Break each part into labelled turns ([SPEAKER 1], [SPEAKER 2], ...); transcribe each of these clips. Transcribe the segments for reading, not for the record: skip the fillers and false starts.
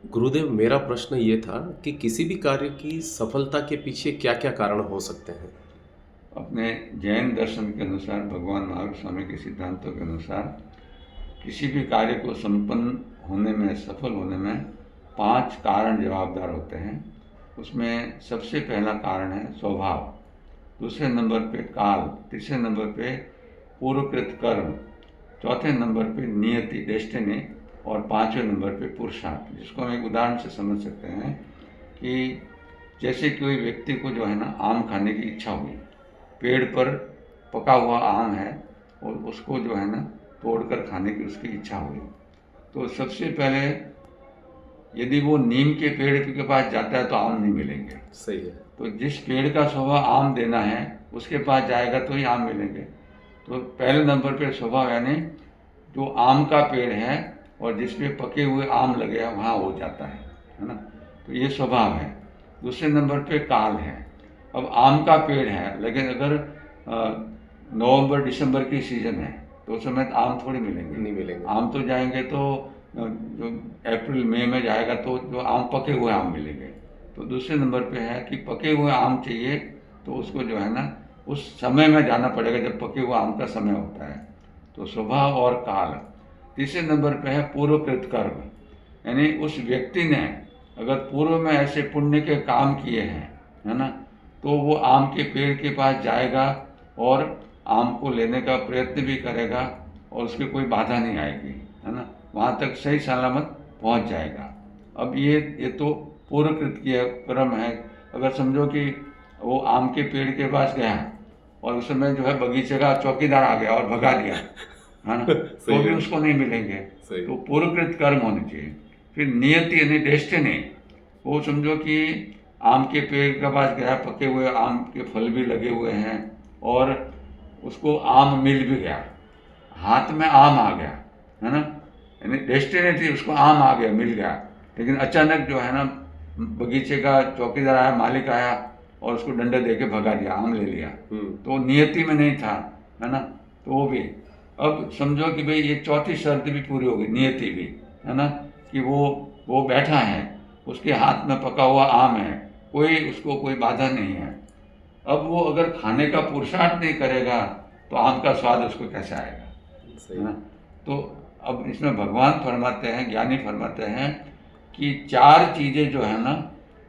[SPEAKER 1] गुरुदेव, मेरा प्रश्न ये था कि किसी भी कार्य की सफलता के पीछे क्या-क्या कारण हो सकते हैं?
[SPEAKER 2] अपने जैन दर्शन के अनुसार, भगवान महावीर स्वामी के सिद्धांतों के अनुसार, किसी भी कार्य को संपन्न होने में, सफल होने में 5 कारण जवाबदार होते हैं। उसमें सबसे पहला कारण है स्वभाव, दूसरे नंबर पे काल, तीसरे नंबर पे पूर्वकृत कर्म, चौथे नंबर पे नियति, डेस्टिनी, और पाँचवें नंबर पे पुरुषार्थ। जिसको हम एक उदाहरण से समझ सकते हैं कि जैसे कोई व्यक्ति को जो है ना आम खाने की इच्छा हुई, पेड़ पर पका हुआ आम है और उसको जो है ना तोड़कर खाने की उसकी इच्छा हुई, तो सबसे पहले यदि वो नीम के पेड़ के पास जाता है तो आम नहीं मिलेंगे।
[SPEAKER 1] सही है।
[SPEAKER 2] तो जिस पेड़ का स्वभाव आम देना है उसके पास जाएगा तो ही आम मिलेंगे। तो पहले नंबर पर स्वभाव, यानी जो आम का पेड़ है और जिस पे पके हुए आम लगे हैं वहाँ हो जाता है ना। तो ये स्वभाव है। दूसरे नंबर पे काल है। अब आम का पेड़ है, लेकिन अगर नवंबर दिसंबर की सीज़न है तो उस समय तो आम थोड़ी मिलेंगे,
[SPEAKER 1] नहीं मिलेंगे।
[SPEAKER 2] आम तो जाएंगे तो जो अप्रैल मई में जाएगा तो जो आम पके हुए आम मिलेंगे। तो दूसरे नंबर पे है कि पके हुए आम चाहिए तो उसको जो है ना उस समय में जाना पड़ेगा जब पके हुए आम का समय होता है। तो स्वभाव और काल। तीसरे नंबर पे है पूर्वकृत कर्म, यानी उस व्यक्ति ने अगर पूर्व में ऐसे पुण्य के काम किए हैं, है ना, तो वो आम के पेड़ के पास जाएगा और आम को लेने का प्रयत्न भी करेगा और उसकी कोई बाधा नहीं आएगी, है ना, वहाँ तक सही सलामत पहुँच जाएगा। अब ये तो पूर्वकृत किया कर्म है। अगर समझो कि वो आम के पेड़ के पास गया और उस समय जो है बगीचे का चौकीदार आ गया और भगा दिया, है ना, तो
[SPEAKER 1] सही
[SPEAKER 2] भी
[SPEAKER 1] है।
[SPEAKER 2] उसको नहीं मिलेंगे।
[SPEAKER 1] सही।
[SPEAKER 2] तो पूर्वकृत कर्म होने चाहिए। फिर नियति यानी डेस्टिनी, वो समझो कि आम के पेड़ के पास गया, पके हुए आम के फल भी लगे हुए हैं और उसको आम मिल भी गया, हाथ में आम आ गया, है ना, यानी डेस्टिनी थी, उसको आम आ गया, मिल गया, लेकिन अचानक जो है ना बगीचे का चौकीदार आया, मालिक आया और उसको डंडे दे के भगा दिया, आम ले लिया। तो नियति में नहीं था, है ना, तो वो भी। अब समझो कि भाई ये चौथी शर्त भी पूरी होगी, नियति भी, है ना, कि वो बैठा है, उसके हाथ में पका हुआ आम है, उसको कोई बाधा नहीं है। अब वो अगर खाने का पुरुषार्थ नहीं करेगा तो आम का स्वाद उसको कैसे आएगा,
[SPEAKER 1] सही।
[SPEAKER 2] है ना। तो अब इसमें भगवान फरमाते हैं, ज्ञानी फरमाते हैं कि 4 चीज़ें जो है ना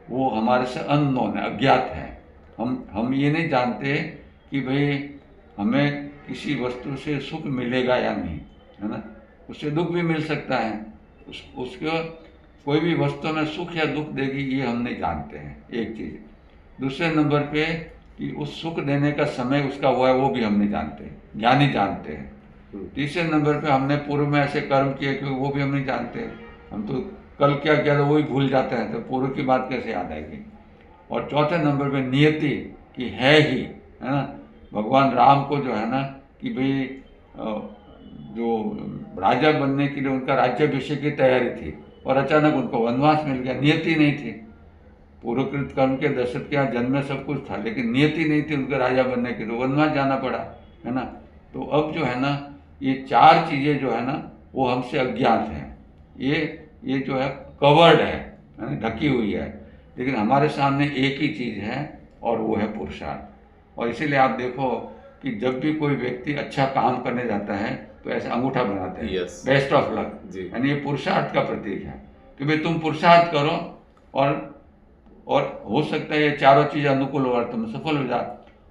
[SPEAKER 2] वो हमारे से अननोन है, अज्ञात है। हम ये नहीं जानते कि भाई हमें किसी वस्तु से सुख मिलेगा या नहीं, है ना, उससे दुख भी मिल सकता है। उसको कोई भी वस्तु में सुख या दुख देगी ये हम नहीं जानते हैं, एक चीज़। दूसरे नंबर पे कि उस सुख देने का समय उसका हुआ है वो भी हम नहीं जानते, ज्ञानी जानते हैं। तीसरे नंबर पे हमने पूर्व में ऐसे कर्म किए कि वो भी हम नहीं जानते। हम तो कल क्या किया था वो ही भूल जाते हैं, तो पूर्व की बात कैसे याद आएगी। और चौथे नंबर पे नियति कि है ही, है ना, भगवान राम को जो है ना कि भाई जो राजा बनने के लिए उनका राज्याभिषेक की तैयारी थी और अचानक उनको वनवास मिल गया, नियति नहीं थी। पूर्वकृत कर्म के दशरथ के यहाँ जन्म में सब कुछ था, लेकिन नियति नहीं थी उनके राजा बनने की, तो वनवास जाना पड़ा, है ना। तो अब जो है ना ये 4 चीज़ें जो है ना वो हमसे अज्ञात हैं। ये जो है कवर्ड है ना, ढकी हुई है, लेकिन हमारे सामने एक ही चीज़ है और वो है पुरुषार्थ। और इसीलिए आप देखो कि जब भी कोई व्यक्ति अच्छा काम करने जाता है तो ऐसे अंगूठा बनाते हैं,
[SPEAKER 1] यस।
[SPEAKER 2] बेस्ट ऑफ लक
[SPEAKER 1] जी।
[SPEAKER 2] यानी ये पुरुषार्थ का प्रतीक है कि भाई तुम पुरुषार्थ करो और हो सकता है ये चारों चीज़ें अनुकूल हो, तुम सफल हो जाओ।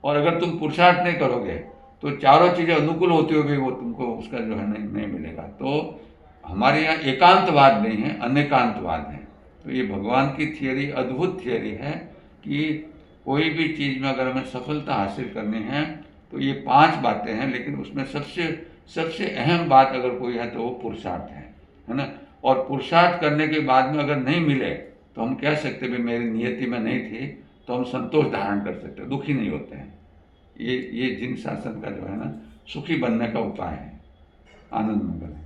[SPEAKER 2] और अगर तुम पुरुषार्थ नहीं करोगे तो चारों चीज़ें अनुकूल होते हुए भी वो तुमको उसका जो है नहीं मिलेगा। तो हमारे यहाँ एकांतवाद नहीं है, अनेकांतवाद है। तो ये भगवान की थियरी अद्भुत थियरी है कि कोई भी चीज़ में अगर हमें सफलता हासिल करनी है तो ये 5 बातें हैं, लेकिन उसमें सबसे अहम बात अगर कोई है तो वो पुरुषार्थ है ना। और पुरुषार्थ करने के बाद में अगर नहीं मिले तो हम कह सकते भाई मेरी नियति में नहीं थी, तो हम संतोष धारण कर सकते, दुखी नहीं होते हैं। ये जिन शासन का जो है ना सुखी बनने का उपाय है। आनंद मंगल।